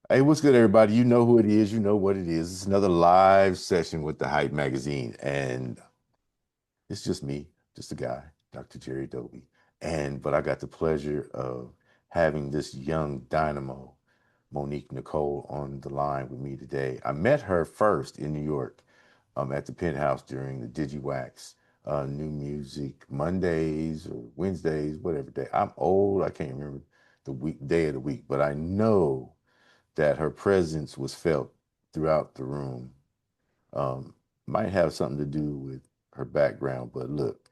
Hey, what's good, everybody? You know who it is. You know what it is. It's another live session with the Hype Magazine, and it's just me, just a guy, Dr. Jerry Dobie. But I got the pleasure of having this young dynamo, Monique Nikkole, on the line with me today. I met her first in New York, at the Penthouse during the DigiWax New Music Mondays or Wednesdays, whatever day. I'm old. I can't remember the day of the week, but I know that her presence was felt throughout the room. Um, might have something to do with her background, but look,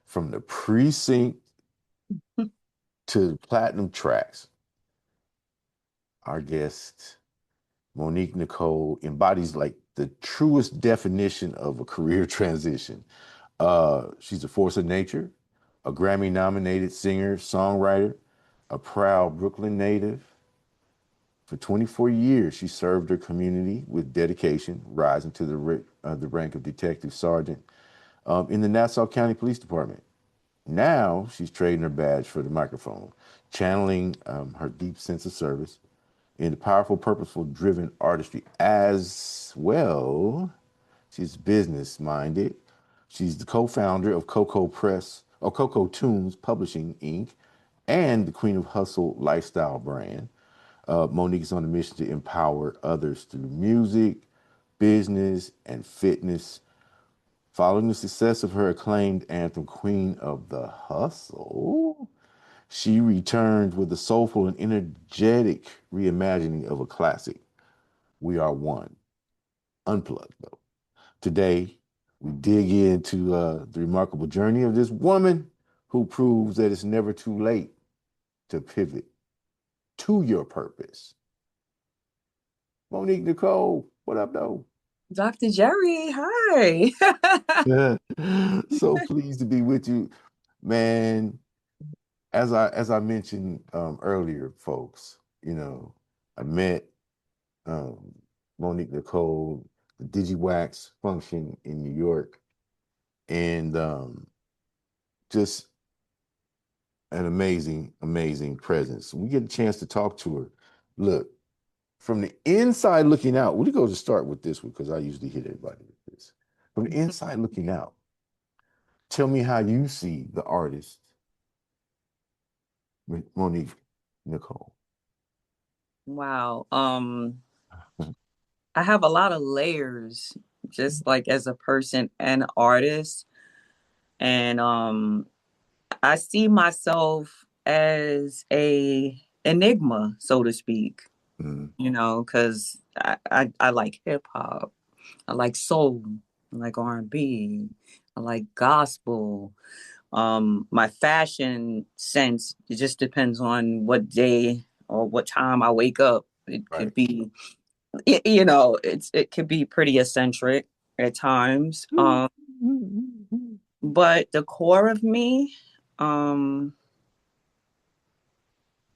from the precinct to platinum tracks, our guest, Monique Nikkole, embodies like the truest definition of a career transition. She's a force of nature, a Grammy nominated singer, songwriter, a proud Brooklyn native. For 24 years, she served her community with dedication, rising to the rank of detective sergeant in the Nassau County Police Department. Now she's trading her badge for the microphone, channeling her deep sense of service into powerful, purposeful, driven artistry as well. She's business minded. She's the co-founder of CoCo Press or CoCo Tunes Publishing Inc. and the Queen of Hustle lifestyle brand. Monique is on a mission to empower others through music, business, and fitness. Following the success of her acclaimed anthem, Queen of the Hustle, she returned with a soulful and energetic reimagining of a classic, We Are One, Unplugged, though. Today, we dig into the remarkable journey of this woman who proves that it's never too late to pivot to your purpose. Monique Nikkole, what up, though? Dr. Jerry, hi. So pleased to be with you, man. As I mentioned earlier, folks, I met um, Monique Nikkole, the DigiWax function in New York, and just an amazing, amazing presence. We get a chance to talk to her. Look, from the inside looking out, we're going to start with this one because I usually hit everybody with this. From the inside looking out, tell me how you see the artist Monique Nikkole. Wow. I have a lot of layers just like as a person and artist. And I see myself as a enigma, so to speak, Mm, because I like hip hop. I like soul. I like R&B. I like gospel. My fashion sense, it just depends on what day or what time I wake up. It right. could be, it could be pretty eccentric at times. But the core of me, um,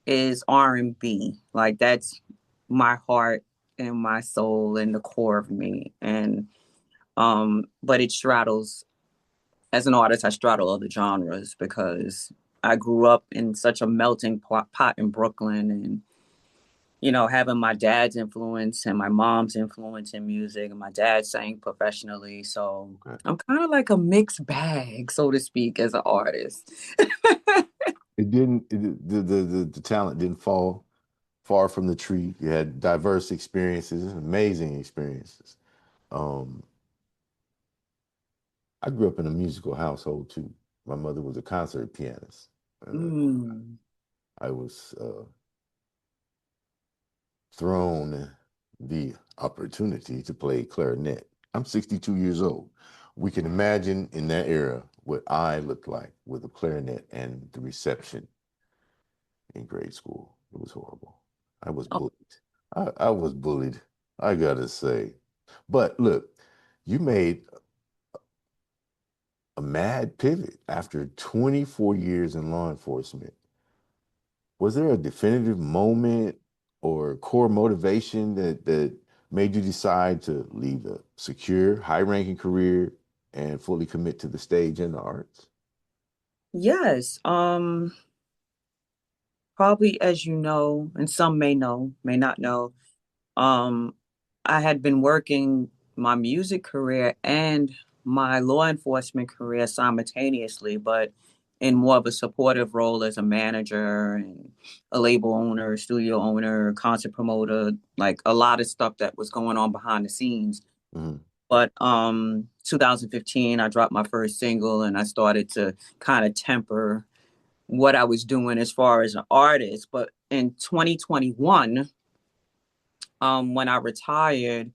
is R&B. Like that's my heart and my soul and the core of me. And but it straddles as an artist, I straddle other genres because I grew up in such a melting pot in Brooklyn and, having my dad's influence and my mom's influence in music, and my dad sang professionally. So Okay. I'm kind of like a mixed bag, so to speak, as an artist. It didn't, the talent didn't fall far from the tree. You had diverse experiences, amazing experiences. Um, I grew up in a musical household too. My mother was a concert pianist. Mm. I was thrown the opportunity to play clarinet. I'm 62 years old. We can imagine in that era what I looked like with a clarinet and the reception in grade school. It was horrible. I was Oh, bullied. I was bullied, I gotta say. But look, you made a mad pivot after 24 years in law enforcement. Was there a definitive moment or core motivation that made you decide to leave a secure, high-ranking career and fully commit to the stage and the arts? yes. Probably as you know, and some may know, may not know. Um, I had been working my music career and my law enforcement career simultaneously, but in more of a supportive role as a manager and a label owner, studio owner, concert promoter, like a lot of stuff that was going on behind the scenes. Mhm. But 2015, I dropped my first single and I started to kind of temper what I was doing as far as an artist. But in 2021, when I retired,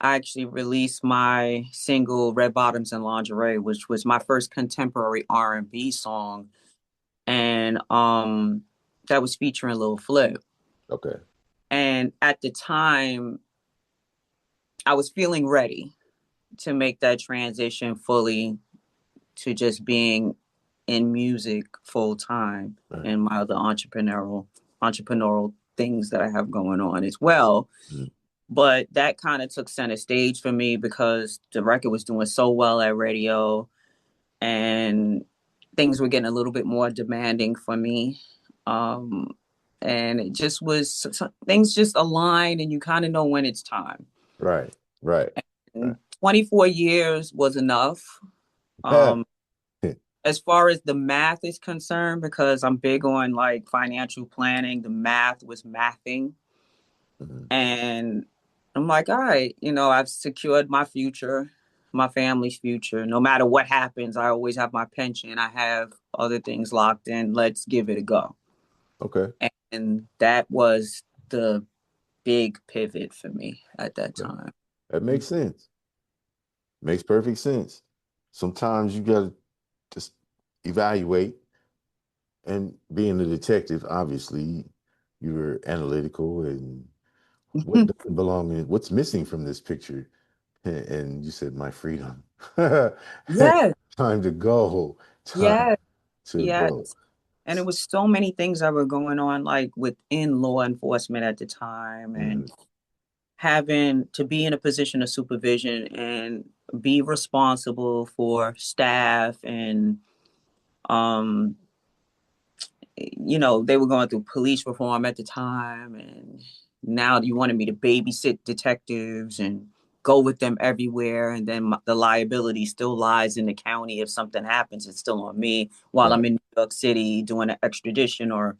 I actually released my single "Red Bottoms and Lingerie," which was my first contemporary R&B song, and that was featuring Lil Flip. Okay. And at the time, I was feeling ready to make that transition fully to just being in music full time Right. and my other entrepreneurial things that I have going on as well. Mhm. But that kind of took center stage for me because the record was doing so well at radio and things were getting a little bit more demanding for me. Um, and it just was, things just align and you kind of know when it's time. Right. Right. Right. And 24 years was enough. Yeah. Um, as far as the math is concerned, because I'm big on like financial planning, the math was mathing. Mhm. And I'm like, all right, I've secured my future, my family's future. No matter what happens, I always have my pension. I have other things locked in. Let's give it a go. Okay. And that was the big pivot for me at that Okay. time. That makes sense. Makes perfect sense. Sometimes you gotta just evaluate. And being a detective, obviously, you're analytical and what doesn't belong in what's missing from this picture. And you said, my freedom. Yes, Time to go. Time yes, to yes. go. And it was so many things that were going on, like within law enforcement at the time, Mhm. and having to be in a position of supervision and be responsible for staff and um they were going through police reform at the time, and now you wanted me to babysit detectives and go with them everywhere, and then the liability still lies in the county. If something happens, it's still on me while I'm Right. in New York City doing an extradition or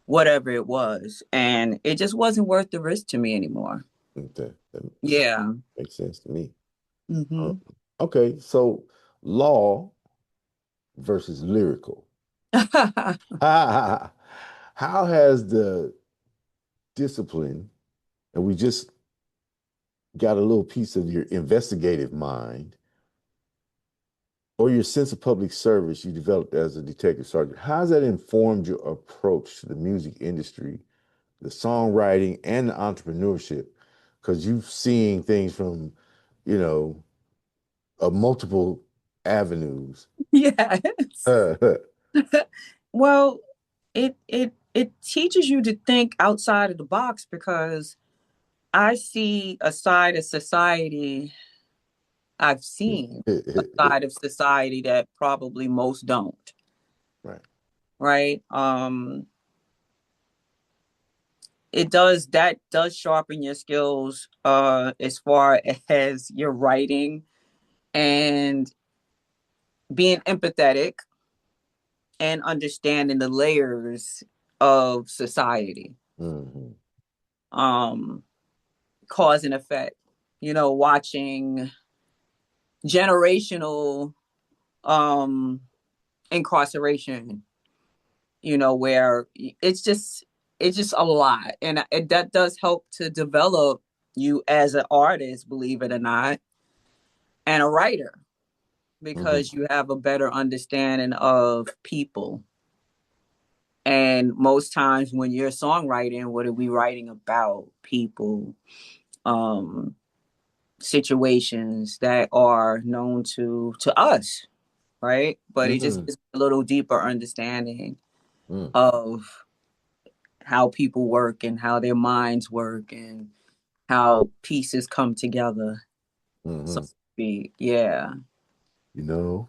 whatever it was, and it just wasn't worth the risk to me anymore. Okay. That Yeah. makes sense to me. Uh, Hmm. okay. So law versus lyrical. How has the discipline, and we just got a little piece of your investigative mind or your sense of public service you developed as a detective sergeant, how has that informed your approach to the music industry, the songwriting, and the entrepreneurship? Because you've seen things from, you know, multiple avenues. Yes. Right. Well, it teaches you to think outside of the box because I see a side of society I've seen, a side of society that probably most don't, right? That does sharpen your skills as far as your writing and being empathetic and understanding the layers of society. Mm-hmm. Um, cause and effect. Watching generational um incarceration, where it's just a lot. And that does help to develop you as an artist, believe it or not, and a writer, Mm-hmm. because you have a better understanding of people. And most times when you're songwriting, what are we writing about? People, um, situations that are known to us, right? But it just Mm-hmm. gives a little deeper understanding Mm-hmm. of how people work and how their minds work and how pieces come together. So Mm-hmm. to speak. Yeah. You know,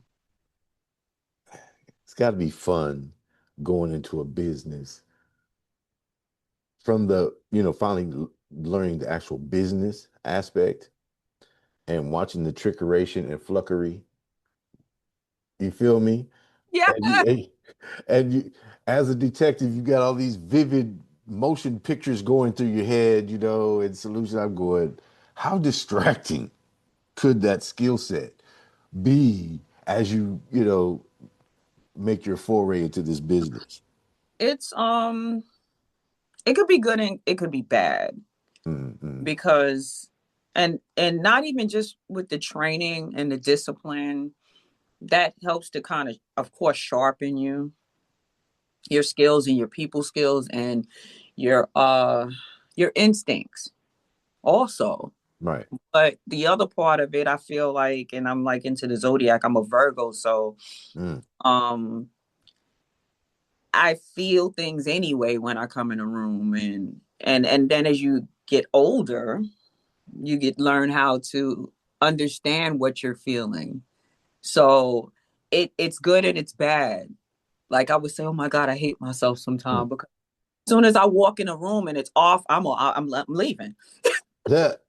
it's got to be fun going into a business from the, finally learning the actual business aspect and watching the trickeration and fluckery. You feel me? Yeah. And you, as a detective, you got all these vivid motion pictures going through your head, and solutions. I'm going, how distracting could that skill set be as you make your foray into this business? It's it could be good and it could be bad Mm-hmm. because and not even just with the training and the discipline that helps to kind of course sharpen your skills and your people skills and your uh your instincts also. Right. But the other part of it, I feel like, and I'm like into the zodiac, I'm a Virgo, so Mm. um I feel things anyway when I come in a room, and then as you get older, you get learn how to understand what you're feeling. So it's good and it's bad. Like I would say, oh my God, I hate myself Mm. sometimes because as soon as I walk in a room and it's off, I'm leaving. That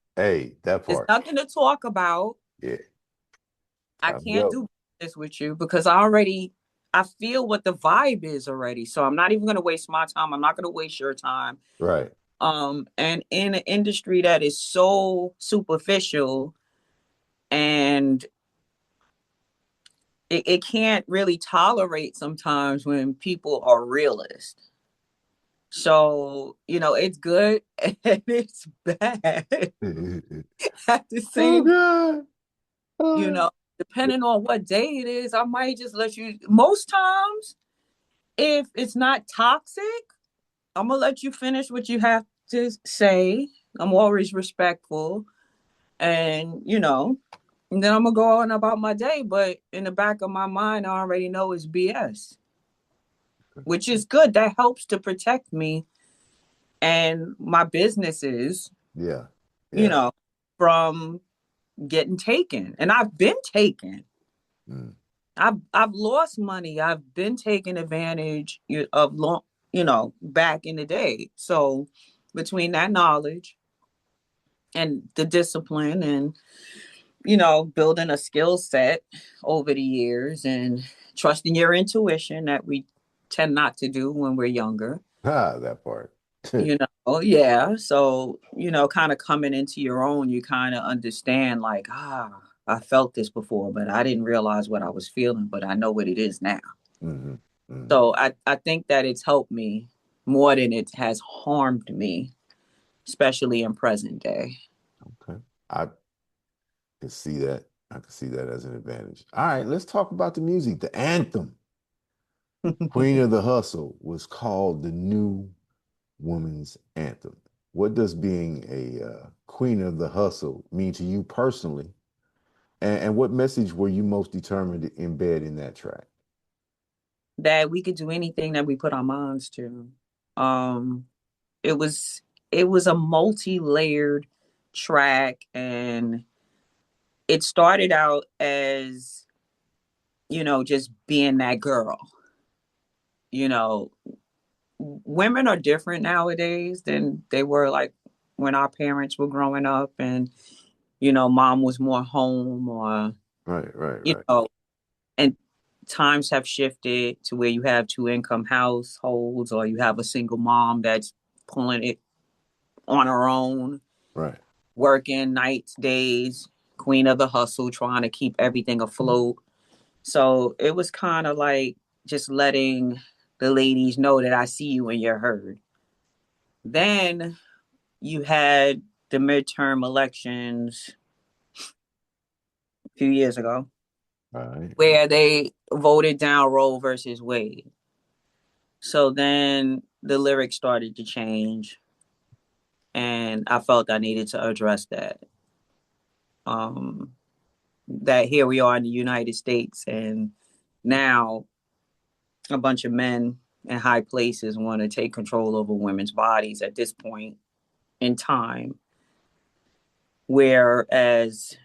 There's part. nothing to talk about. Yeah. I Time to can't go. do this with you because I feel what the vibe is already. So I'm not even gonna waste my time. I'm not gonna waste your time. Right. And in an industry that is so superficial and it can't really tolerate sometimes when people are realist. So, it's good and it's bad at the Oh same, God. you Oh. know, depending on what day it is, I might just let you. Most times, if it's not toxic, I'm gonna let you finish what you have to say. I'm always respectful, and and then I'm gonna go on about my day. But in the back of my mind, I already know it's BS, which is good. That helps to protect me and my businesses, Yeah. you Yeah. know, from getting taken. And I've been taken. Mm. I've lost money. I've been taken advantage of long, back in the day. So between that knowledge and the discipline and building a skill set over the years and trusting your intuition that we tend not to do when we're younger. That part. Yeah. So, kind of coming into your own, you kind of understand like, I felt this before, but I didn't realize what I was feeling, but I know what it is now. Hmm. Hmm. So I think that it's helped me more than it has harmed me, especially in present day. Okay. I can see that. I can see that as an advantage. All right, let's talk about the music. The anthem, Queen of the Hustle, was called the new woman's anthem. What does being a queen of the hustle mean to you personally? And what message were you most determined to embed in that track? That we could do anything that we put our minds to. Um, it was it was a multi-layered track, and it started out as just being that girl. You know, Women are different nowadays than they were like when our parents were growing up, and mom was more home, or Right, right, you right. know, and times have shifted to where you have two income households, or you have a single mom that's pulling it on her own, Right. working nights, days, queen of the hustle, trying to keep everything afloat. So it was kind of like just letting the ladies know that I see you and you're heard. Then you had the midterm elections a few years ago Right. where they voted down Roe versus Wade. So then the lyrics started to change, and I felt I needed to address that. Um, that here we are in the United States, and now a bunch of men in high places want to take control over women's bodies at this point in time. Whereas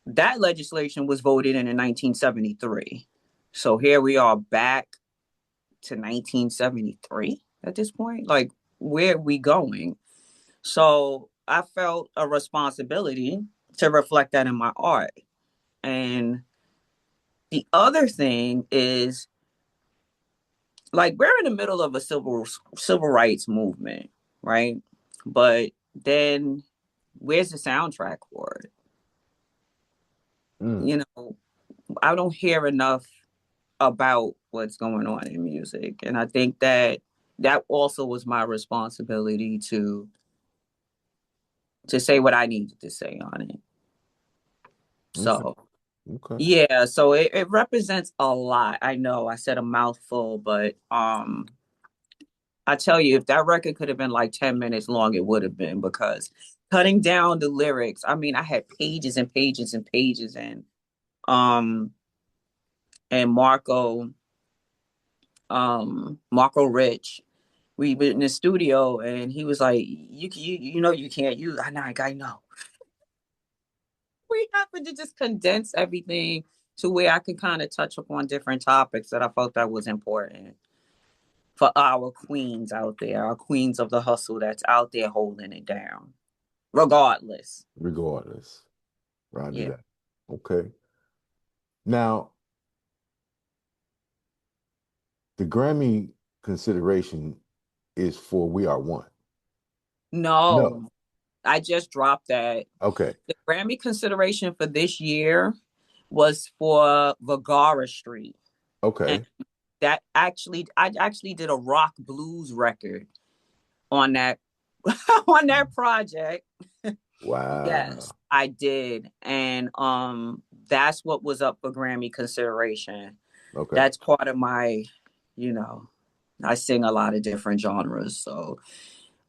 that legislation was voted in 1973. So here we are back to 1973 at this point. Like, where are we going? So I felt a responsibility to reflect that in my art. And the other thing is, like, we're in the middle of a civil rights movement, right? But then where's the soundtrack for it? Mm, You know, I don't hear enough about what's going on in music. And I think that that also was my responsibility to say what I needed to say on it. okay. So Okay. yeah, so it represents a lot. I know I said a mouthful, but I tell you, if that record could have been like 10 minutes long, it would have been, because cutting down the lyrics, I mean, I had pages and pages and pages, um and Marco Rich, we were in the studio and he was like, you know you can't use, I know. We happened to just condense everything to where I could kind of touch upon different topics that I felt that was important for our queens out there, our queens of the hustle that's out there holding it down, regardless. Regardless. Roger Yeah. that. Okay. Now, the Grammy consideration is for We Are One. No. No, I just dropped that. Okay. The Grammy consideration for this year was for Vergara Street. And Okay. I actually did a rock blues record on that on that project. Yes, Wow. I did. And that's what was up for Grammy consideration. Okay. That's part of my, you know, I sing a lot of different genres. So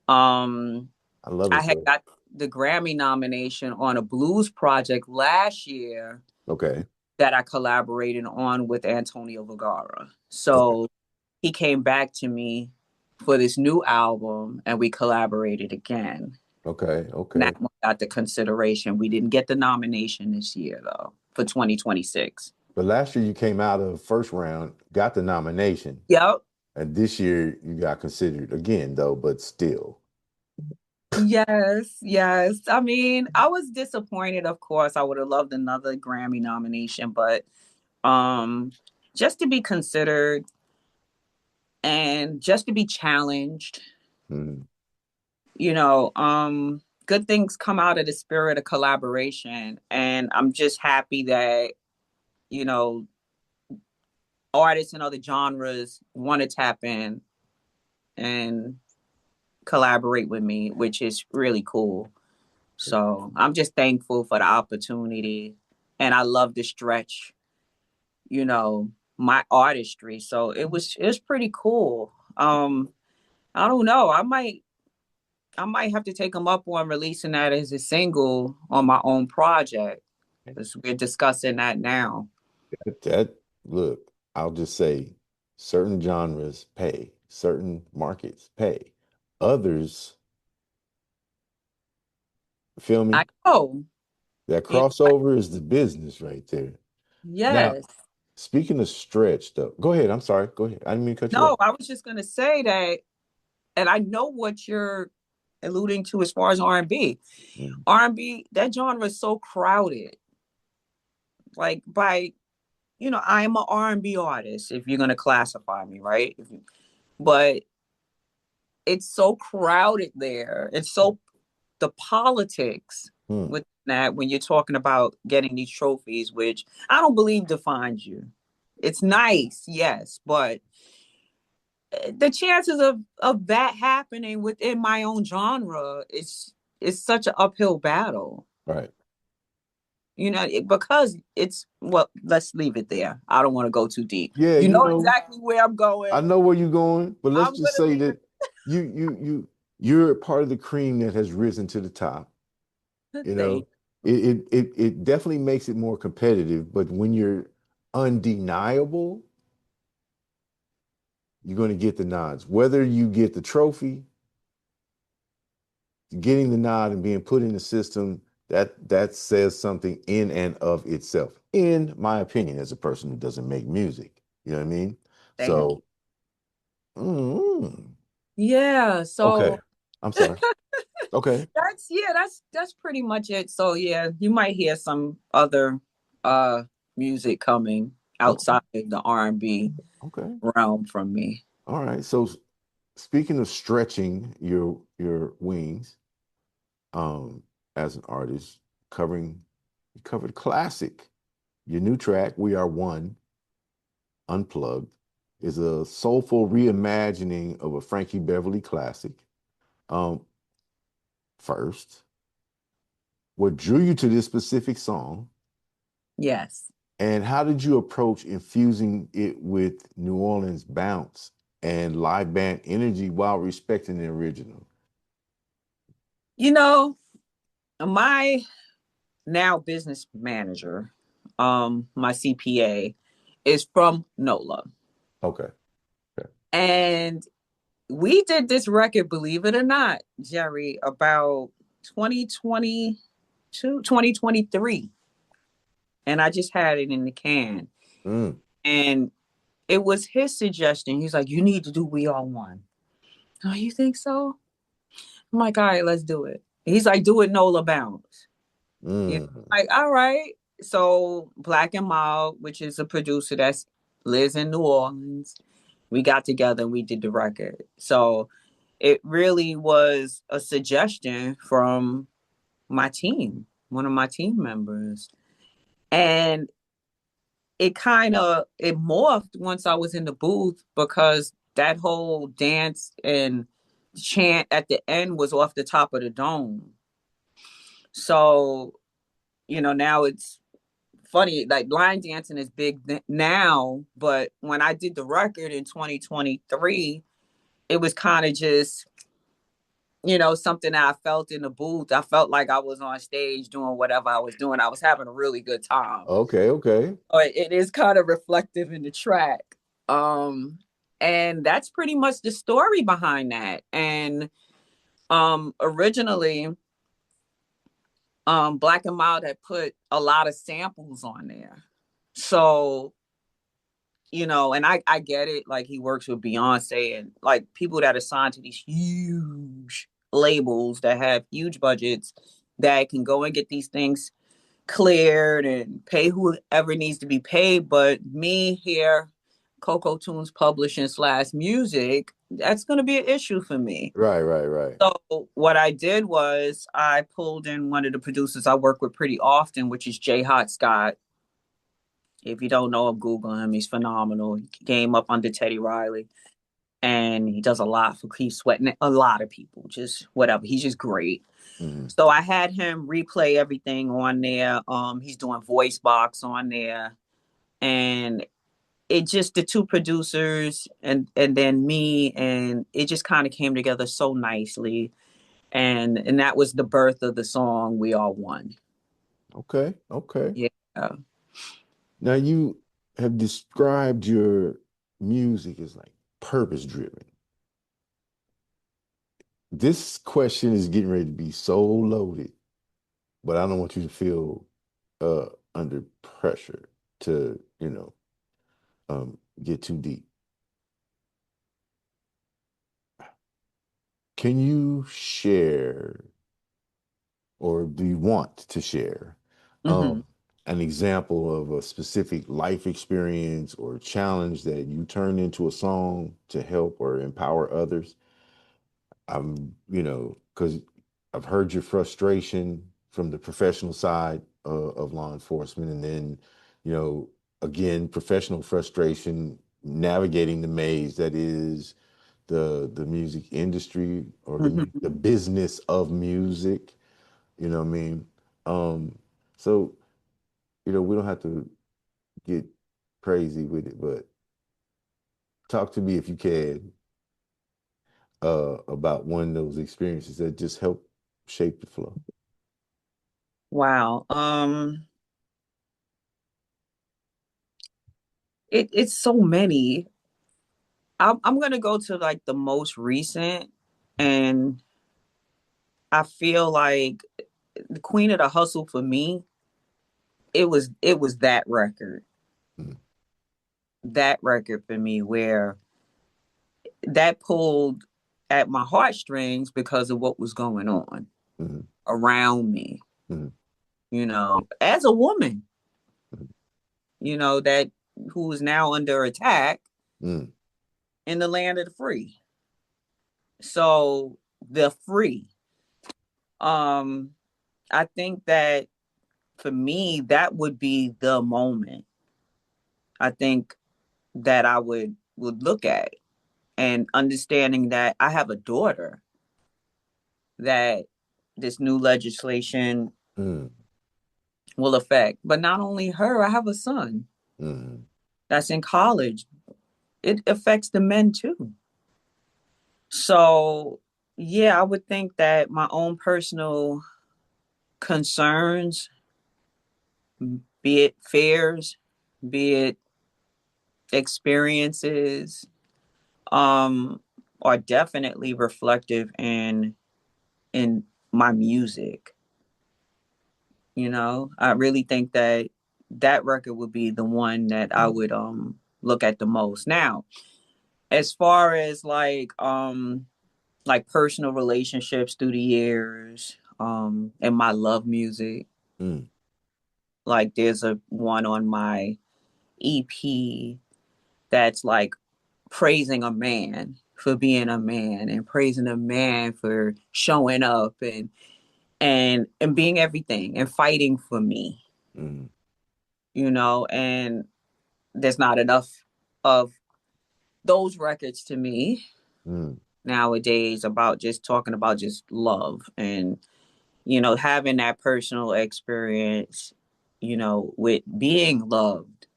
um I love it, I had sir. got the Grammy nomination on a blues project last year Okay. that I collaborated on with Antonio Vergara. Okay. So he came back to me for this new album and we collaborated again. Okay. And Okay. that one got the consideration. We didn't get the nomination this year though for 2026. But last year you came out of first round, got the nomination, Yep. and this year you got considered again, though, but still. Yes, yes. I mean, I was disappointed, of course. I would have loved another Grammy nomination, but um just to be considered and just to be challenged, Mhm. good things come out of the spirit of collaboration. And I'm just happy that, you know, artists in other genres want to tap in and collaborate with me, which is really cool. So I'm just thankful for the opportunity. And I love to stretch, you know, my artistry. So it was pretty cool. I don't know. I might have to take them up on releasing that as a single on my own project, because we're discussing that now. That look, I'll just say certain genres pay, certain markets pay. Others, feel I me? know. That Yeah, crossover is the business right there. Now, yes. speaking of stretch, though, go ahead. I'm sorry. Go ahead. I didn't mean to cut you No, off. I was just gonna say that, and I know what you're alluding to as far as R&B. Mhm. R&B, that genre is so crowded. Like by, I am an R&B artist if you're gonna classify me, right? But it's so crowded there. It's so the politics Hmm. with that when you're talking about getting these trophies, which I don't believe defines you. It's nice, yes, but the chances of that happening within my own genre is such an uphill battle. Right. Because it's, well, let's leave it there. I don't want to go too deep. Yeah, You know exactly where I'm I going. know where you're going, but let's I'm just gonna say leave that you're a part of the cream that has risen to the top. it. You Thank know, it definitely makes it more competitive, but when you're undeniable, you're going to get the nods. Whether you get the trophy, getting the nod and being put in the system, that says something in and of itself, in my opinion, as a person who doesn't make music. You know what I mean? thank you. So, mm, Yeah. okay. So I'm sorry. Okay. That's pretty much it. So yeah, you might hear some other uh music coming Okay. outside the R&B Okay. realm from me. All right. So speaking of stretching your wings, um, as an artist, covering you covered classic. Your new track, We Are One, Unplugged, is a soulful reimagining of a Frankie Beverly classic. Um, First, what drew you to this specific song, Yes. and how did you approach infusing it with New Orleans bounce and live band energy while respecting the original? You know, my now business manager, my CPA, is from NOLA. Okay. Okay. And we did this record, believe it or not, Jerry, about 2022, 2023. And I just had it in the can. Mm, And it was his suggestion. He's like, you need to do We All One. Oh, you think so? I'm like, all right, let's do it. He's like, do it Nola Bounce. You know, mm. like, all right. So Black and Mild, which is a producer that lives in New Orleans, we got together and we did the record. So it really was a suggestion from my team, one of my team members. And it morphed once I was in the booth because that whole dance and chant at the end was off the top of the dome. So, now it's funny, like line dancing is big now, but when I did the record in 2023, it was kind of just, something that I felt in the booth. I felt like I was on stage doing whatever I was doing. I was having a really good time. Okay, okay. It is kind of reflective in the track. Um, and that's pretty much the story behind that. And originally, Black and Mild had put a lot of samples on there. So, and I get it. Like he works with Beyonce and like people that are signed to these huge labels that have huge budgets that can go and get these things cleared and pay whoever needs to be paid. But me here, CoCo Tunes Publishing / music, that's going to be an issue for me. Right, right, right. So what I did was I pulled in one of the producers I work with pretty often, which is J Hot Scott. If you don't know him, Google him. He's phenomenal. He came up under Teddy Riley, and he does a lot for Keith Sweating a lot of people. Just whatever. He's just great. Mm-hmm. So I had him replay everything on there. He's doing voice box on there, and it just the two producers and then me, and it just kind of came together so nicely. And that was the birth of the song "We All One." Okay, okay. Yeah. Now you have described your music as like purpose driven. This question is getting ready to be so loaded, but I don't want you to feel under pressure to, get too deep. Can you share, or do you want to share, Mm-hmm. an example of a specific life experience or challenge that you turned into a song to help or empower others? Because I've heard your frustration from the professional side of law enforcement, and then, again, professional frustration navigating the maze that is the music industry, or Mm-hmm. the business of music. You know what I mean? So, we don't have to get crazy with it, but talk to me if you can, about one of those experiences that just help shape the flow. Wow. It's so many. I'm gonna go to like the most recent, and I feel like the queen of the hustle for me. It was Mm. that record for me where that pulled. at my heartstrings because of what was going on Mm-hmm. around me, Mm-hmm. as a woman, that who is now under attack Mm-hmm. in the land of the free. So the free. Um, I think that for me, that would be the moment. I think that I would look at, and understanding that I have a daughter that this new legislation Mm-hmm. will affect. But not only her, I have a son Mm-hmm. that's in college. It affects the men too. So, yeah, I would think that my own personal concerns, be it fears, be it experiences, um, are definitely reflective in my music. I really think that that record would be the one that I would look at the most. Now, as far as like personal relationships through the years, and my love music, Mm-hmm. like there's a one on my EP that's like praising a man for being a man, and praising a man for showing up and being everything and fighting for me, Mm-hmm. and there's not enough of those records to me nowadays about just talking about just love and having that personal experience, with being loved.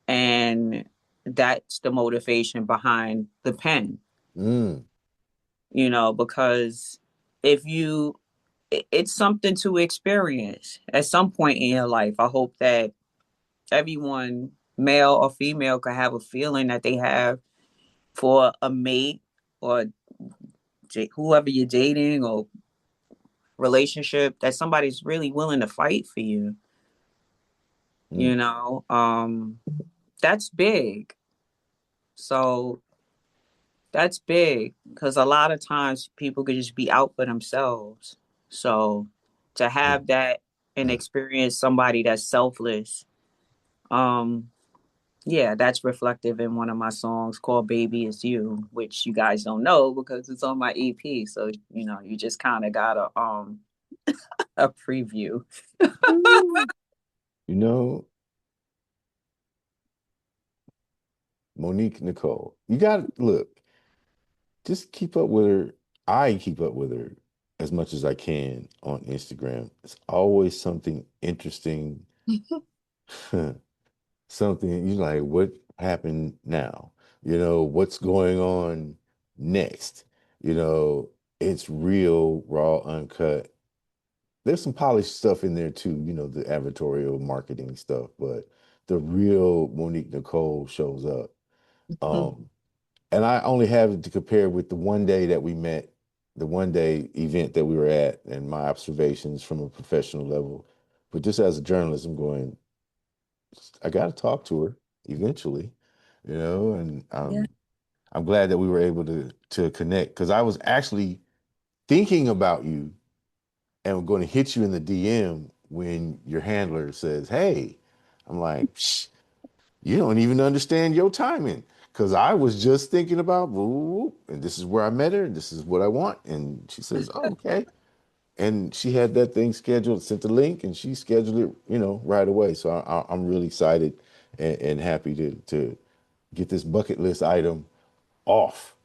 And that's the motivation behind the pen, Mm-hmm. because if you, it's something to experience at some point in your life. I hope that everyone, male or female, could have a feeling that they have for a mate, or whoever you're dating or relationship, that somebody's really willing to fight for you. Mm-hmm. you know that's big. So that's big, because a lot of times people could just be out for themselves. So to have that and experience somebody that's selfless, um yeah, that's reflective in one of my songs called Baby It's You, which you guys don't know because it's on my EP. So you just kind of got a preview. You know, Monique Nikkole, you got to look, just keep up with her. I keep up with her as much as I can on Instagram. It's always something interesting, something you like, what happened now? What's going on next? You know, it's real, raw, uncut. There's some polished stuff in there too, the advertorial marketing stuff, but the real Monique Nikkole shows up. Um, and I only have it to compare with the one day that we met, the one day event that we were at, and my observations from a professional level. But just as a journalist, I'm going, I got to talk to her eventually, and Yeah. I'm glad that we were able to connect, because I was actually thinking about you and we're going to hit you in the DM when your handler says, "Hey," I'm like, Psh, "You don't even understand your timing." Because I was just thinking about, whoop, and this is where I met her, and this is what I want. And she says, "Oh, okay." And she had that thing scheduled, sent the link, and she scheduled it, right away. So I'm really excited and happy to get this bucket list item off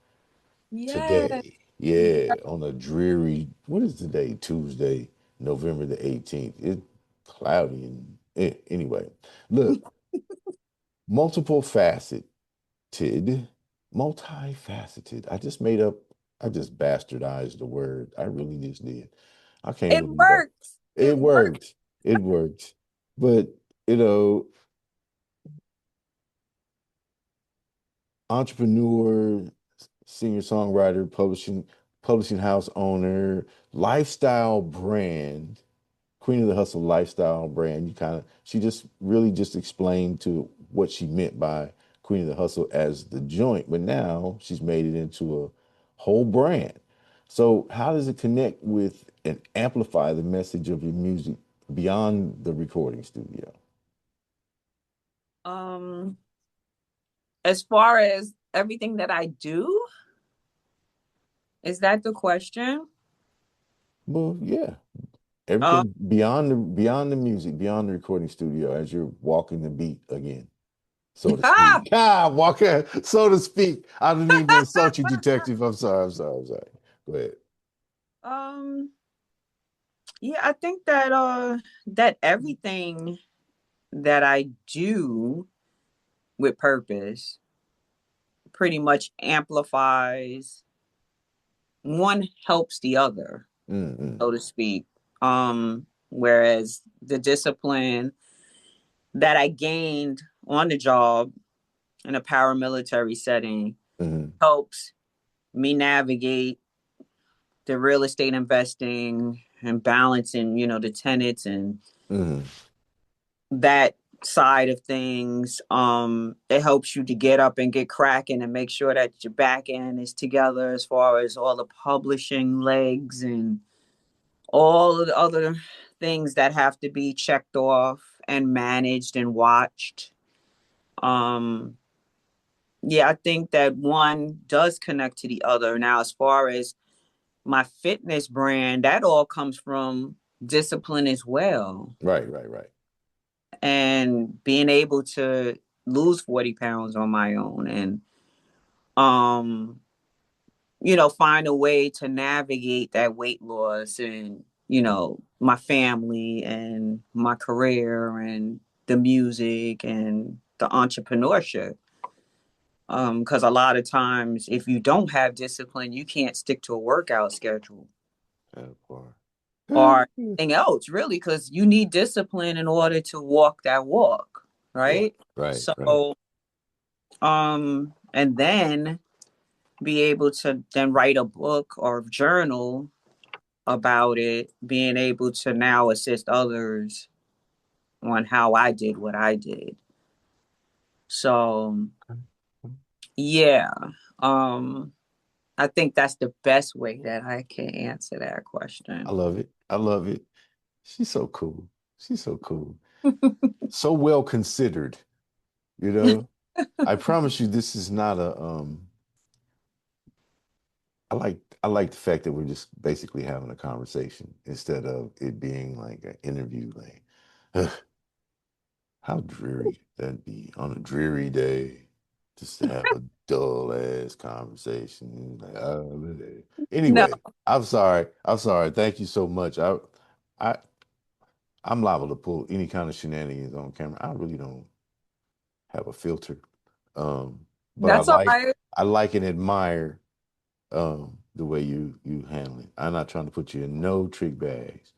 Yeah. today. Yeah, on a dreary, what is today? Tuesday, November the 18th. It's cloudy and anyway. Look, multiple faceted, multifaceted. I just bastardized the word. I really just did. I can't It believe that. works. It It works. worked. It worked. But, you know, entrepreneur, singer-songwriter, publishing house owner, lifestyle brand, Queen of the Hustle lifestyle brand. She just really just explained to what she meant by Queen of the Hustle as the joint, but now she's made it into whole brand. So how does it connect with and amplify the message of your music beyond the recording studio? Um, as far as everything that I do, is that the question? Well, yeah, Um, everything beyond the music, beyond the recording studio, as you're walking the beat again, so to speak. Ah, walking, so to speak. I didn't mean to insult you, detective. I'm sorry. I'm sorry. I'm sorry. Go ahead. um, yeah, I think that that everything that I do with purpose pretty much amplifies, one helps the other, Mm-mm. so to speak. Whereas the discipline that I gained on the job in a paramilitary setting Mm-hmm. helps me navigate the real estate investing and balancing, the tenants and Mm-hmm. that side of things. It helps you to get up and get cracking and make sure that your back end is together as far as all the publishing legs and all of the other things that have to be checked off and managed and watched. Um, yeah, I think that one does connect to the other. Now, as far as my fitness brand, that all comes from discipline as well. Right, right, right. And being able to lose 40 pounds on my own and um find a way to navigate that weight loss and my family and my career and the music and the entrepreneurship. Because a lot of times if you don't have discipline, you can't stick to a workout schedule That part. or anything else really, because you need discipline in order to walk that walk, Right, right? right, right. So and then be able to then write a book or journal about it, being able to now assist others on how I did what I did. So yeah, um, I think that's the best way that I can answer that I question. love it. I love it. She's so cool. She's so cool. So well considered, you know. I promise you this is not a I like the fact that we're just basically having a conversation instead of it being like an interview. Like, ugh, how dreary that'd be on a dreary day, just to have a dull ass conversation. Like, No, anyway, I'm sorry. I'm sorry. Thank you so much. I, I'm liable to pull any kind of shenanigans on camera. I really don't have a filter, um, but I that's all like right. I like and admire the way you handle it. I'm not trying to put you in no trick bags.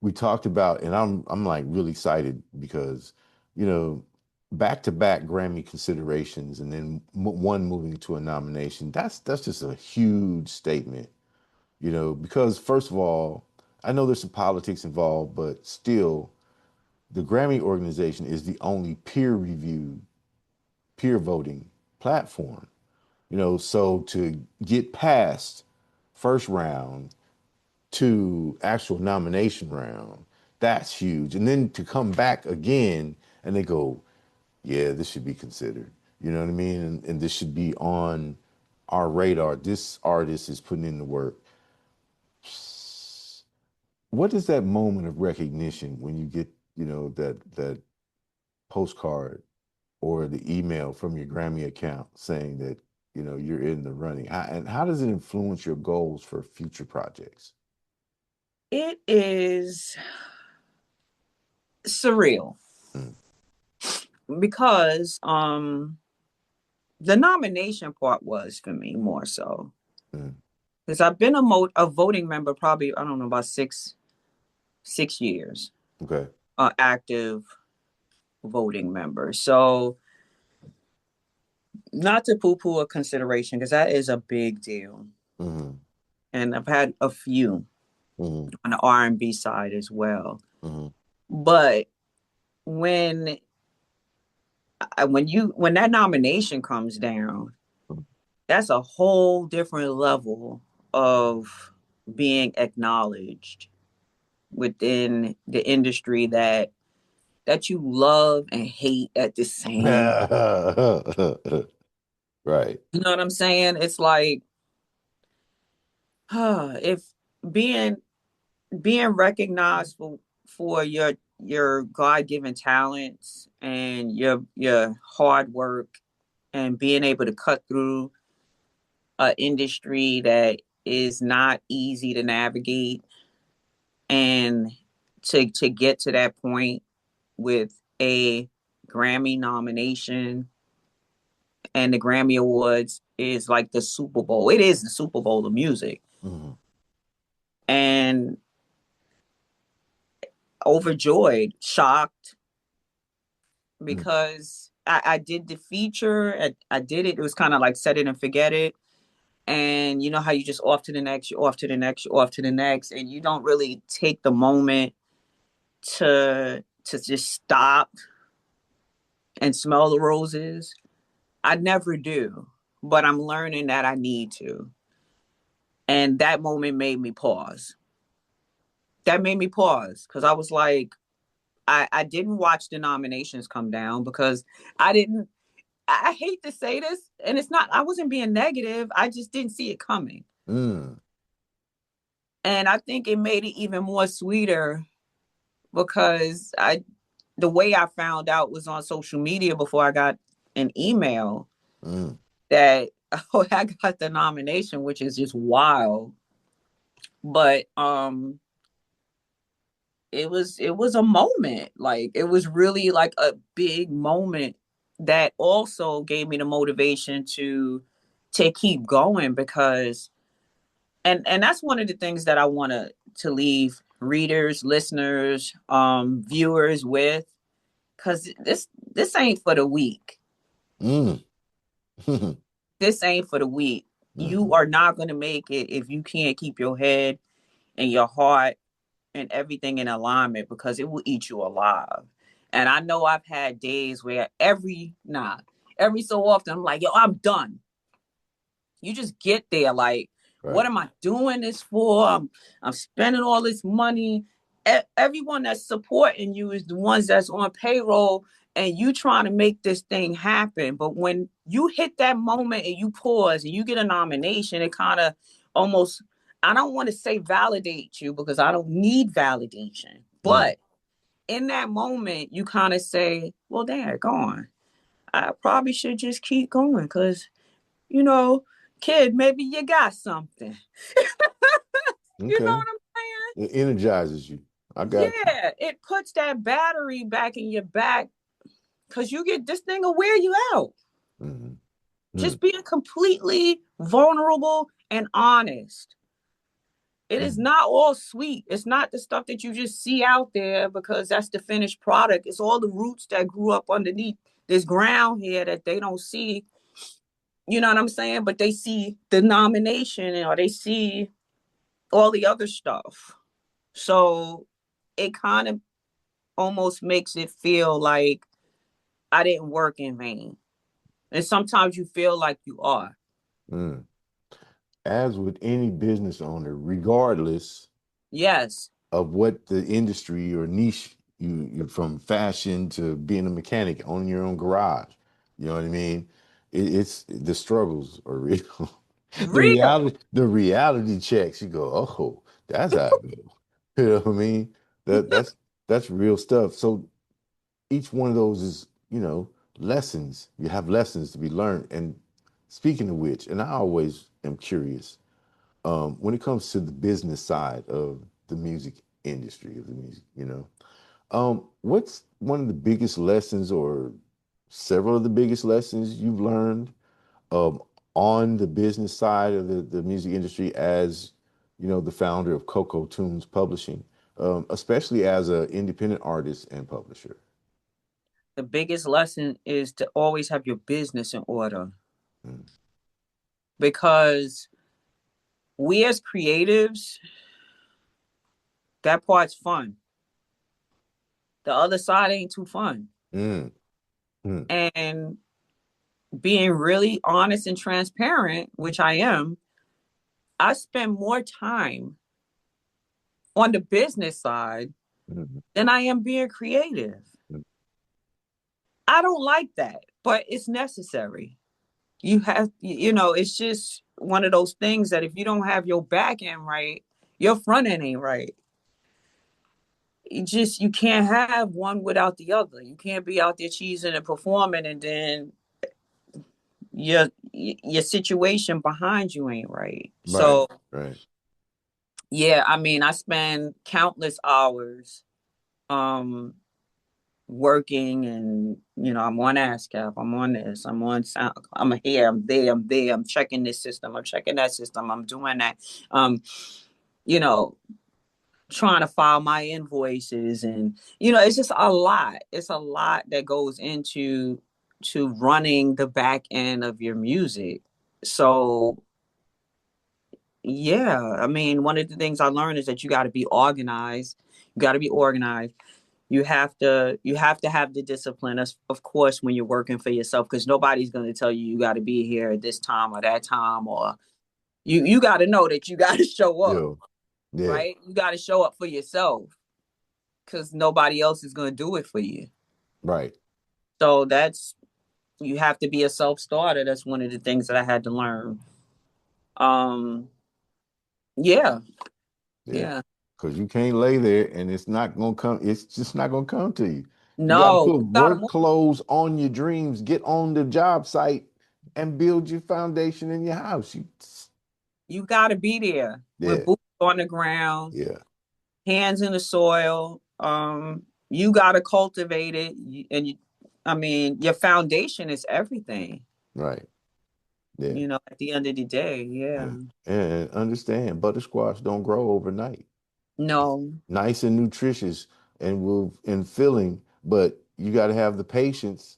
We talked about, and I'm like really excited because, you know, back to back Grammy considerations, and then one moving to a nomination. That's just a huge statement, because first of all, I know there's some politics involved, but still, the Grammy organization is the only peer reviewed, peer voting platform. So to get past first round to actual nomination round, that's huge. And then to come back again and they go, yeah, this should be considered. You know what I mean? And this should be on our radar. This artist is putting in the work. What is that moment of recognition when you get, that postcard or the email from your Grammy account saying that, you're in the running? And how does it influence your goals for future projects? It is surreal Mm, because the nomination part was for me more so mm, because I've been a voting member probably I don't know about 6 years, okay. active voting member. So not to poo-poo a consideration because that is a big deal, Hmm. and I've had a few Hmm. on the R&B side as well. Hmm. But when that nomination comes down that's a whole different level of being acknowledged within the industry that you love and hate at the same. Right. You know what I'm saying? It's like, if being being recognized for your God-given talents and your hard work and being able to cut through an industry that is not easy to navigate, and to get to that point with a Grammy nomination, and the Grammy Awards is like the Super Bowl. It is the Super Bowl of music. Mhm. And overjoyed, shocked, Mm. because I did the feature. I did it. It was kind of like set it and forget it. And you know how you just off to the next, you're off to the next, you're off to the next, and you don't really take the moment to just stop and smell the roses. I never do, but I'm learning that I need to. And that moment made me pause. That made me pause because I was like, I didn't watch the nominations come down because I didn't. I hate to say this, and it's not, I wasn't being negative. I just didn't see it coming. Mm. And I think it made it even more sweeter because the way I found out was on social media before I got an email Mm. that, oh, I got the nomination, which is just wild. But it was a moment. Like, it was really like a big moment that also gave me the motivation to keep going, because and that's one of the things that I want to leave readers, listeners, viewers with, because this ain't for the weak. Mm. This ain't for the weak. You Mhm. are not going to make it if you can't keep your head and your heart and everything in alignment, because it will eat you alive. And I know I've had days where every so often I'm like, yo, I'm done. You just get there like, what Right. am I doing this for? I'm spending all this money. Everyone that's supporting you is the ones that's on payroll, and you trying to make this thing happen. But when you hit that moment and you pause and you get a nomination, it kind of almost, I don't want to say validate you because I don't need validation. Mm. But in that moment, you kind of say, well, dad, go on. I probably should just keep going because, you know, kid, maybe you got something. You know Okay. what I'm It energizes you. I saying? got you. Yeah, it puts that battery back in your back, because you get, this thing will wear you out. Mhm. Mm. Just being completely vulnerable and honest. It is Mm. not all sweet. It's not the stuff that you just see out there because that's the finished product. It's all the roots that grew up underneath this ground here that they don't see. You know what I'm saying? But they see the nomination, or they see all the other stuff. So it kind of almost makes it feel like I didn't work in vain. And sometimes you feel like you are. Mm. As with any business owner, regardless Yes. of what the industry or niche you from fashion to being a mechanic, owning your own garage, you know what I mean? It's the struggles are real. Real. The reality checks, you go, oh, that's how it goes. You know what I mean? That's real stuff. So each one of those is, lessons. You have lessons to be learned. And speaking of which, and I always am curious, when it comes to the business side of the music industry of the music, what's one of the biggest lessons or several of the biggest lessons you've learned um, on the business side of the music industry as, the founder of CoCo Tunes Publishing, especially as an independent artist and publisher? The biggest lesson is to always have your business in order, Mm. because we as creatives, that part's fun. The other side ain't too fun. Mm. Mm. And being really honest and transparent, which I am, I spend more time on the business side Mm-hmm. than I am being creative. Mm-hmm. I don't like that, but it's necessary. You have, it's just one of those things that if you don't have your back end right, your front end ain't right. You can't have one without the other. You can't be out there cheesing and performing and then your situation behind you ain't right. Right, So right. yeah, I mean, I spend countless hours um working, and I'm on ASCAP, I'm on this, I'm on sound, I'm here, I'm there, I'm checking this system, I'm checking that system, I'm doing that. Um, you know, trying to file my invoices, and it's just a lot. It's a lot that goes into running the back end of your music. So yeah, I mean, one of the things I learned is that you got to be organized. You got to be organized. You have to have the discipline, of course, when you're working for yourself, because nobody's going to tell you got to be here at this time or that time, or you got to know that you got to show up, Yeah, yeah, right? You got to show up for yourself because nobody else is going to do it for you. right. So you have to be a self-starter. That's one of the things that I had to learn. Um, yeah, Yeah. yeah. Because you can't lay there and it's not gonna come, it's just not gonna come to you. You gotta No, put you got to work move. clothes on your dreams, get on the job site and build your foundation in your house. You got to be there with Yeah, boots on the ground, yeah, hands in the soil. You got to cultivate it, I mean, your foundation is everything. right. Yeah, At the end of the day, yeah. yeah. And understand butter squash don't grow overnight. No. Nice and nutritious and filling, but you gotta have the patience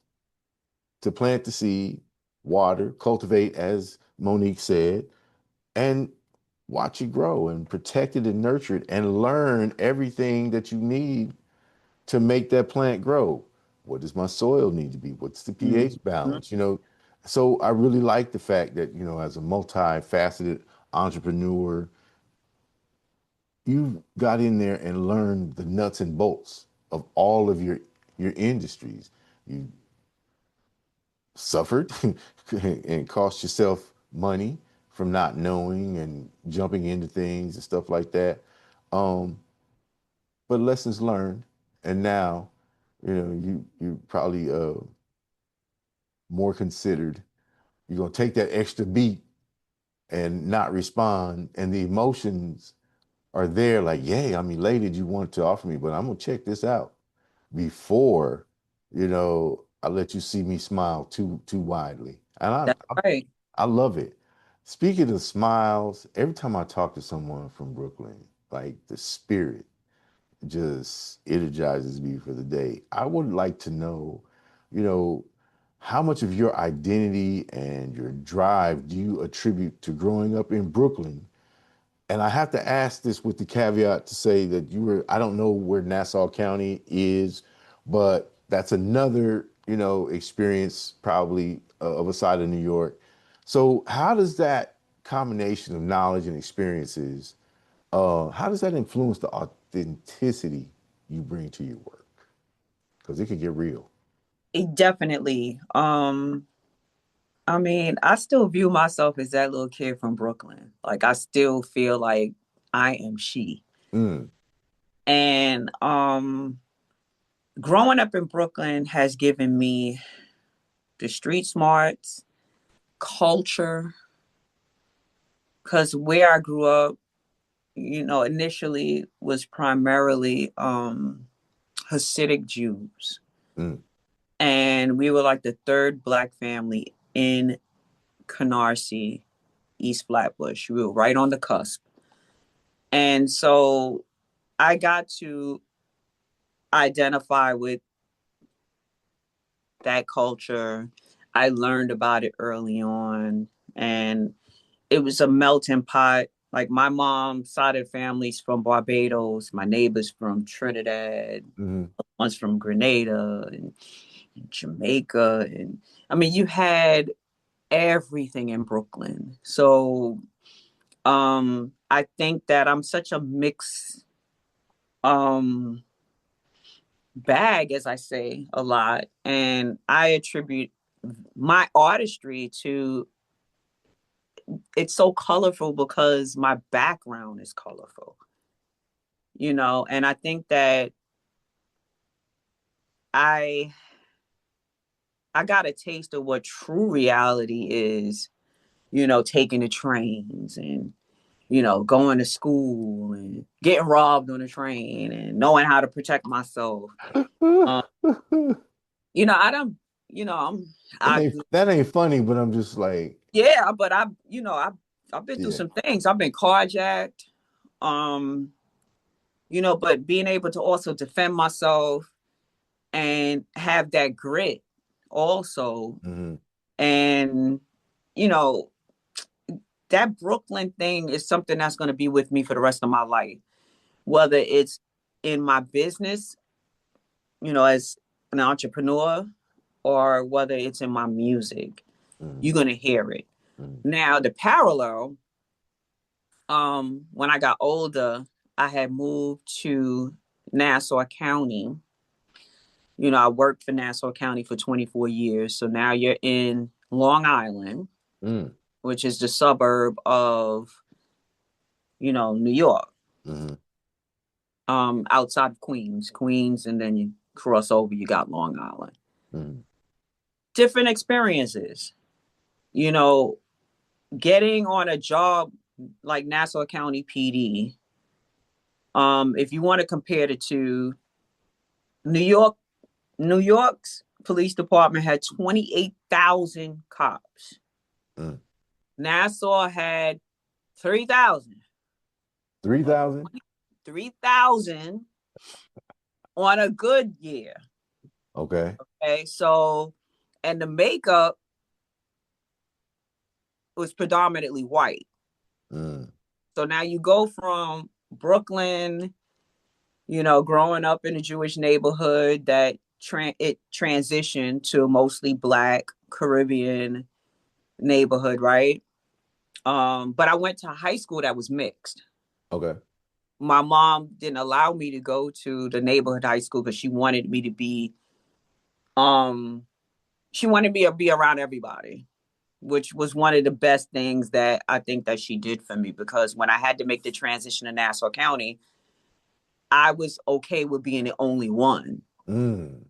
to plant the seed, water, cultivate, as Monique said, and watch it grow and protect it and nurture it and learn everything that you need to make that plant grow. What does my soil need to be? What's the pH Mhm. balance? So I really like the fact that, as a multifaceted entrepreneur, you got in there and learned the nuts and bolts of all of your industries. You suffered and cost yourself money from not knowing and jumping into things and stuff like that. Um, but lessons learned, and now, you probably more considered. You're gonna take that extra beat and not respond, and the emotions are there. Like, yay, I'm elated you want to offer me, but I'm gonna check this out before, I let you see me smile too widely. And That's right. I love it. Speaking of smiles, every time I talk to someone from Brooklyn, like the spirit just energizes me for the day. I would like to know, you know, how much of your identity and your drive do you attribute to growing up in Brooklyn? And I have to ask this with the caveat to say that I don't know where Nassau County is, but that's another, experience probably of a side of New York. So how does that combination of knowledge and experiences, how does that influence the authenticity you bring to your work? Because it could get real. Definitely. I mean, I still view myself as that little kid from Brooklyn. Like, I still feel like I am she. Mm, And growing up in Brooklyn has given me the street smarts, culture, because where I grew up, initially was primarily Hasidic Jews. mm, And we were like the third Black family in Canarsie, East Flatbush. We were right on the cusp. And so I got to identify with that culture. I learned about it early on, and it was a melting pot. Like, my mom's side of the family's from Barbados, my neighbor's from Trinidad, mm, one's from Grenada, and Jamaica, and I mean, you had everything in Brooklyn. So I think that I'm such a mixed bag, as I say a lot, and I attribute my artistry to it's so colorful because my background is colorful, and I think that I I got a taste of what true reality is, taking the trains and going to school and getting robbed on the train and knowing how to protect myself. Um, I don't, I That ain't funny, but I'm just like, yeah, but I've been through yeah. some things. I've been carjacked, um, but being able to also defend myself and have that grit also. Mm-hmm. And, you know, that Brooklyn thing is something that's going to be with me for the rest of my life, whether it's in my business, as an entrepreneur, or whether it's in my music. Mm-hmm. You're going to hear it. Mm-hmm. Now, the parallel, when I got older, I had moved to Nassau County. I worked for Nassau County for 24 years. So now you're in Long Island, Mm-hmm. which is the suburb of, New York, Mm-hmm. outside of Queens, and then you cross over, you got Long Island. Mm-hmm. Different experiences, you know, getting on a job like Nassau County PD. If you want to compare it to New York, New York's police department had 28,000 cops. Mm-hmm. Nassau had 3,000. 3,000? 3,000 on a good year. Okay. Okay. So, and the makeup was predominantly white. Mm. So now you go from Brooklyn, growing up in a Jewish neighborhood that it transitioned to a mostly Black Caribbean neighborhood, right? But I went to high school that was mixed. Okay. My mom didn't allow me to go to the neighborhood high school because she wanted me to be, she wanted me to be around everybody, which was one of the best things that I think that she did for me, because when I had to make the transition to Nassau County, I was okay with being the only one Mm.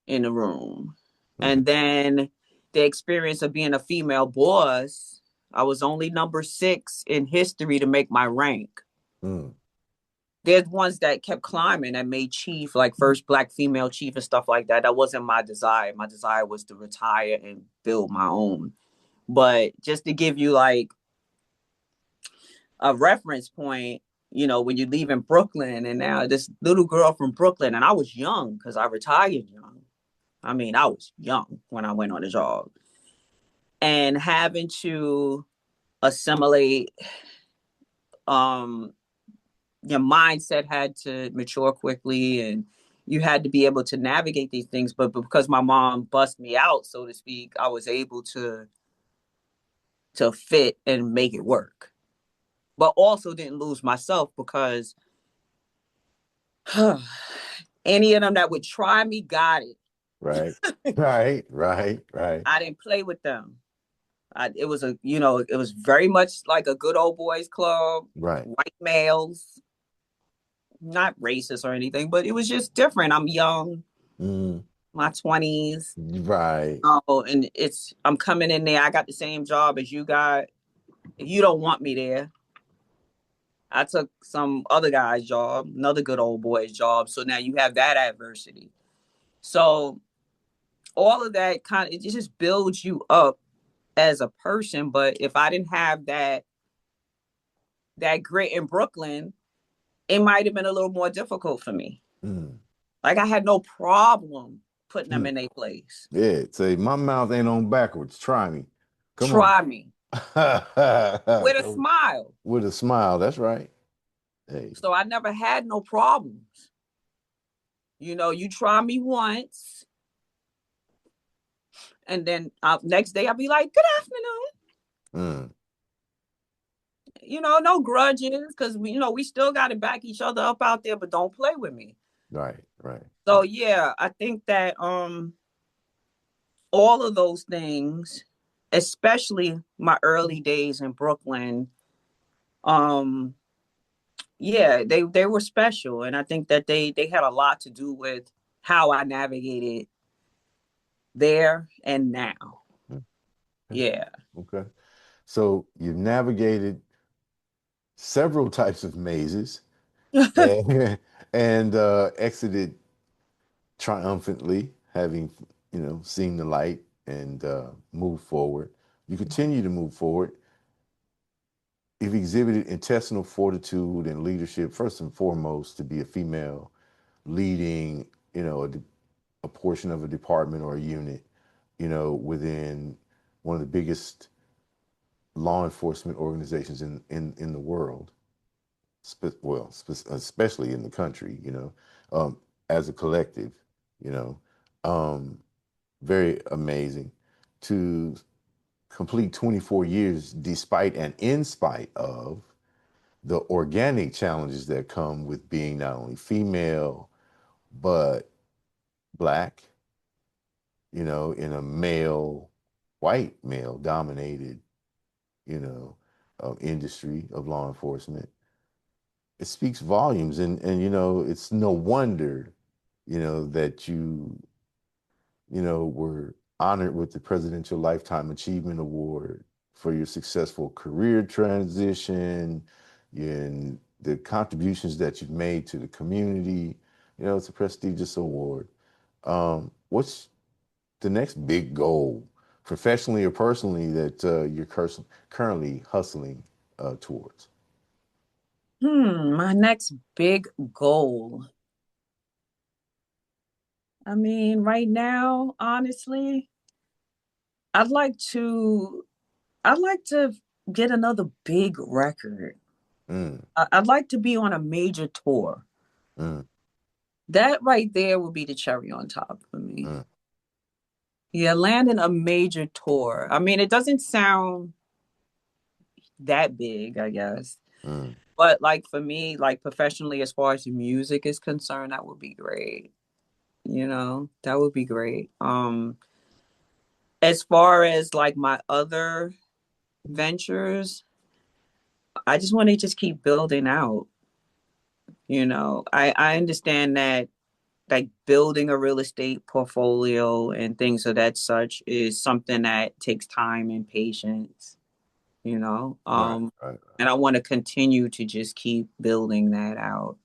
in the room. Mm. And then the experience of being a female boss, I was only number 6 in history to make my rank. Mm. There's ones that kept climbing and made chief, like first Black female chief and stuff like that. That wasn't my desire. My desire was to retire and build my own. But just to give you like a reference point, when you leave in Brooklyn, and now this little girl from Brooklyn, and I was young because I retired young. I mean, I was young when I went on the job, and having to assimilate, um, your mindset had to mature quickly, and you had to be able to navigate these things. But because my mom bust me out, so to speak, I was able to fit and make it work, but also didn't lose myself, because any of them that would try me got it. Right. Right. Right. Right. I didn't play with them. It was it was very much like a good old boys club, Right. white males, not racist or anything, but it was just different. I'm young, Mm. my 20s. Right. Oh, and I'm coming in there. I got the same job as you got. If you don't want me there, I took some other guy's job, another good old boy's job. So now you have that adversity. So all of that it just builds you up as a person. But if I didn't have that grit in Brooklyn, it might have been a little more difficult for me. Mm. Like I had no problem putting them Mm. in their place. Yeah. Say, my mouth ain't on backwards. Try me. Come on. Try me with a smile. With a smile. That's right. Hey. So I never had no problems. You try me once, And then next day I'll be like, good afternoon. Mm. No grudges, because we still got to back each other up out there, but don't play with me. Right, right. So yeah, I think that all of those things, especially my early days in Brooklyn, um yeah, they were special, and I think that they had a lot to do with how I navigated there and now. Mm. Okay. Yeah. Okay. So you've navigated several types of mazes and, and exited triumphantly, having seen the light and moved forward. You continue to move forward. You've exhibited intestinal fortitude and leadership, first and foremost, to be a female leading, a portion of a department or a unit, within one of the biggest law enforcement organizations in the world, especially in the country, as a collective, you know, um, very amazing to complete 24 years despite and in spite of the organic challenges that come with being not only female, but Black, in a white male dominated, you know, industry of law enforcement. It speaks volumes, and it's no wonder, that you were honored with the Presidential Lifetime Achievement Award for your successful career transition and the contributions that you've made to the community. It's a prestigious award. What's the next big goal, professionally or personally, that you're currently hustling towards? My next big goal. I mean, right now, honestly, I'd like to I'd like to get another big record. Mm, I'd like to be on a major tour. mm, That right there would be the cherry on top for me. mm, Yeah, landing a major tour. I mean, it doesn't sound that big, I guess. mm. But like for me, like professionally, as far as the music is concerned, that would be great. That would be great. As far as like my other ventures, I just want to just keep building out. I understand that like building a real estate portfolio and things of that such is something that takes time and patience, you know. Right, Um, right. and I want to continue to just keep building that out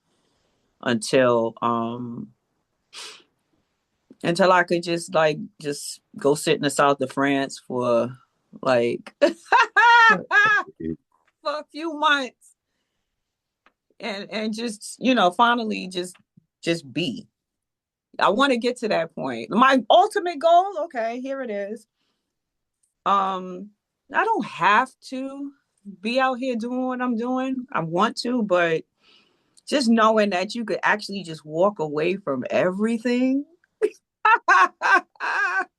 until I could just go sit in the south of France for like for a few months and just finally just be. I want to get to that point. My ultimate goal, okay, here it is. I don't have to be out here doing what I'm doing. I want to, but just knowing that you could actually just walk away from everything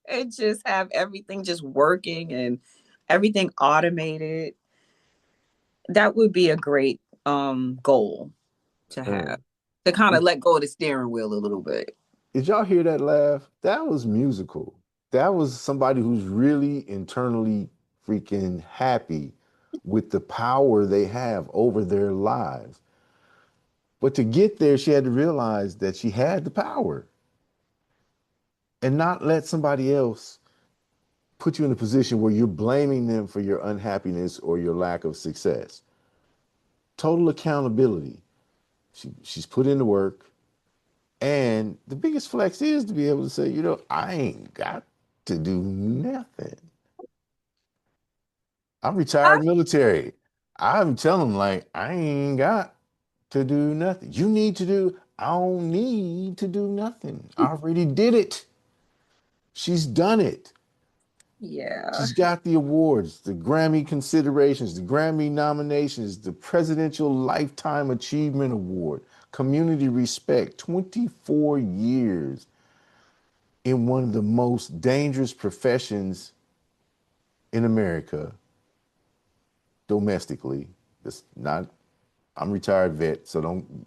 and just have everything just working and everything automated, that would be a great goal to have. Man, To kind of did, let go of the steering wheel a little bit. did y'all hear that laugh? That was musical. That was somebody who's really internally freaking happy with the power they have over their lives. But to get there, she had to realize that she had the power and not let somebody else put you in a position where you're blaming them for your unhappiness or your lack of success. Total accountability. She's put in the work. And the biggest flex is to be able to say, I ain't got to do nothing. I'm retired military. I'm telling them, like, I ain't got to do nothing. You need to do, I don't need to do nothing. I already did it. She's done it. Yeah. She's got the awards, the Grammy considerations, the Grammy nominations, the Presidential Lifetime Achievement Award, community respect, 24 years. in one of the most dangerous professions in America domestically. It's not, I'm retired vet, so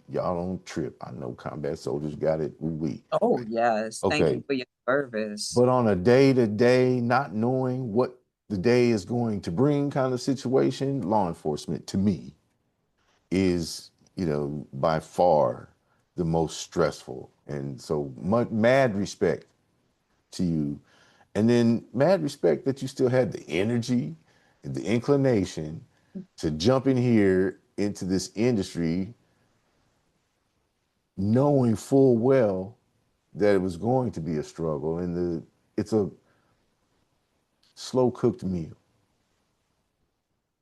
y'all don't trip. I know combat soldiers got it. We. Oh, yes. Thank you Okay. for your service. But on a day to day, not knowing what the day is going to bring kind of situation, law enforcement to me is, by far the most stressful. And so mad respect to you. And then mad respect that you still had the energy and the inclination to jump in here into this industry knowing full well that it was going to be a struggle and it's a slow cooked meal,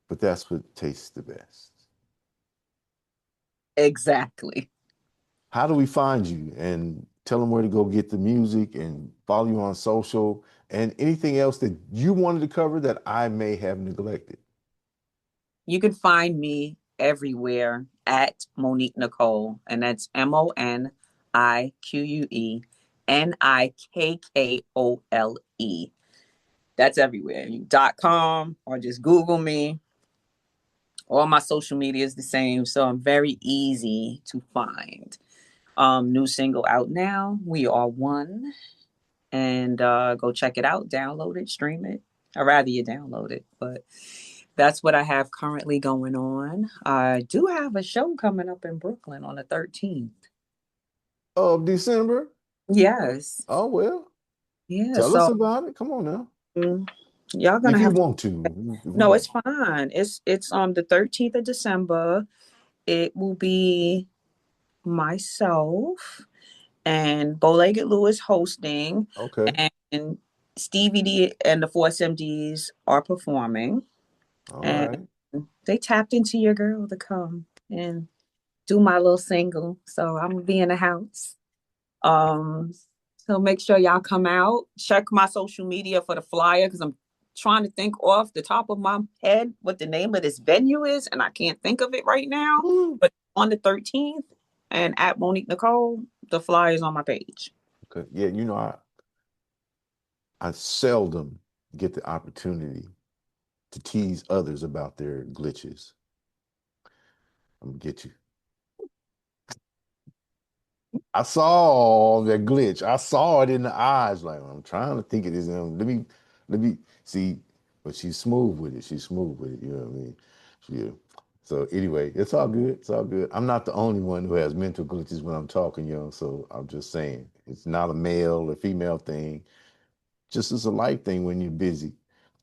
but that's what tastes the best. Exactly. How do we find you and tell them where to go get the music and follow you on social and anything else that you wanted to cover that I may have neglected? You can find me everywhere at Monique Nikkole, and that's MoniqueNikkole. That's everywhere. .com or just Google me. All my social media is the same, so I'm very easy to find. New single out now. We are one, and go check it out, download it, stream it. I'd rather you download it, but that's what I have currently going on. I do have a show coming up in Brooklyn on the 13th. Of December? Yes. Oh, well, Yeah. tell us So about it. Come on now. mm, y'all gonna If you have to. want to. If we No, want. it's fine. It's on the 13th of December. It will be myself and Bowlegged Lewis hosting, Okay. and Stevie D and the Force MDs are performing. All And right. they tapped into your girl to come and do my little single. So I'm gonna be in the house. Um, so make sure y'all come out. Check my social media for the flyer because I'm trying to think off the top of my head what the name of this venue is, and I can't think of it right now. Woo. But on the 13th and at Monique Nikkole, the flyer is on my page. Okay. Yeah, I seldom get the opportunity to tease others about their glitches. I'm gonna get you. I saw that glitch. I saw it in the eyes. Like I'm trying to think of this. Let me see. But she's smooth with it. She's smooth with it. You know what I mean? Yeah. So anyway, it's all good. It's all good. I'm not the only one who has mental glitches when I'm talking, So I'm just saying, it's not a male or female thing. Just as a life thing when you're busy,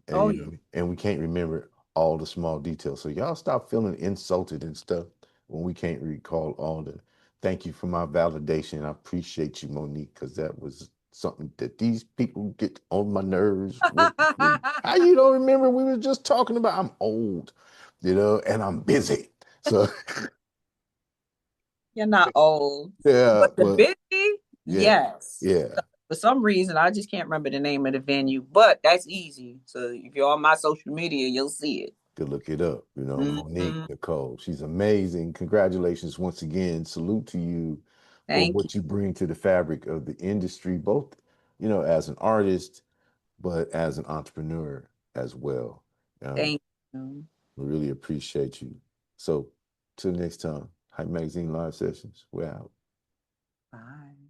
and Oh, yeah. and we can't remember all the small details. So y'all stop feeling insulted and stuff when we can't recall all the. Thank you for my validation. I appreciate you, Monique, because that was something that these people get on my nerves with. How you don't remember? We were just talking about. I'm old, and I'm busy. So You're not old. yeah, But the but busy, yeah, yes. yeah. For some reason, I just can't remember the name of the venue, but that's easy. So if you're on my social media, you'll see it. To look it up. Monique Mhm. Nikkole. She's amazing. Congratulations once again. Salute to you for Thank you. what you bring to the fabric of the industry, both, as an artist, but as an entrepreneur as well. Um, Thank you. we really appreciate you. So, till next time, Hype Magazine Live Sessions. We're out. Bye.